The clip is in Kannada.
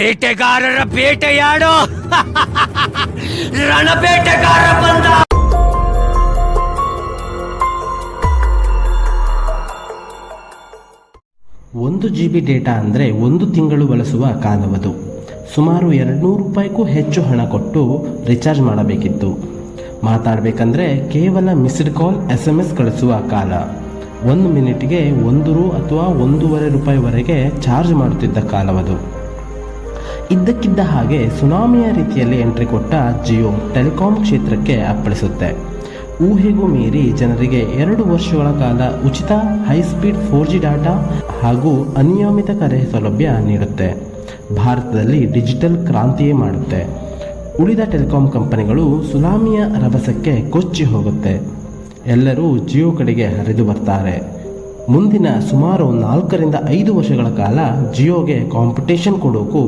ಬೇಟೆಗಾರರ ಬೇಟೆಯಾಡೋ ರಣಬೇಟೆಗಾರ ಬಂದ. 1 GB ಡೇಟಾ ಅಂದರೆ 1 ತಿಂಗಳು ಬಳಸುವ ಕಾಲವದು. ಸುಮಾರು 200 ರೂಪಾಯಿಗೂ ಹೆಚ್ಚು ಹಣ ಕೊಟ್ಟು ರಿಚಾರ್ಜ್ ಮಾಡಬೇಕಿತ್ತು. ಮಾತಾಡಬೇಕಂದ್ರೆ ಕೇವಲ ಮಿಸ್ಡ್ ಕಾಲ್ SMS ಕಳಿಸುವ ಕಾಲ. 1 ಮಿನಿಟ್ಗೆ 1 ರು ಅಥವಾ 1.5 ರೂಪಾಯಿವರೆಗೆ ಚಾರ್ಜ್ ಮಾಡುತ್ತಿದ್ದ ಕಾಲವದು. ಇದ್ದಕ್ಕಿದ್ದ ಹಾಗೆ ಸುನಾಮಿಯ ರೀತಿಯಲ್ಲಿ ಎಂಟ್ರಿ ಕೊಟ್ಟ ಜಿಯೋ ಟೆಲಿಕಾಂ ಕ್ಷೇತ್ರಕ್ಕೆ ಅಪ್ಪಳಿಸುತ್ತೆ. ಊಹೆಗೂ ಮೀರಿ ಜನರಿಗೆ 2 ವರ್ಷಗಳ ಕಾಲ ಉಚಿತ ಹೈಸ್ಪೀಡ್ 4G ಡಾಟಾ ಹಾಗೂ ಅನಿಯಮಿತ ಕರೆ ಸೌಲಭ್ಯ ನೀಡುತ್ತೆ. ಭಾರತದಲ್ಲಿ ಡಿಜಿಟಲ್ ಕ್ರಾಂತಿಯೇ ಮಾಡುತ್ತೆ. ಉಳಿದ ಟೆಲಿಕಾಂ ಕಂಪನಿಗಳು ಸುನಾಮಿಯ ರಭಸಕ್ಕೆ ಕೊಚ್ಚಿ ಹೋಗುತ್ತೆ. ಎಲ್ಲರೂ ಜಿಯೋ ಕಡೆಗೆ ಹರಿದು ಬರ್ತಾರೆ. ಮುಂದಿನ ಸುಮಾರು 4 ರಿಂದ 5 ವರ್ಷಗಳ ಕಾಲ ಜಿಯೋಗೆ ಕಾಂಪಿಟೇಷನ್ ಕೊಡೋಕು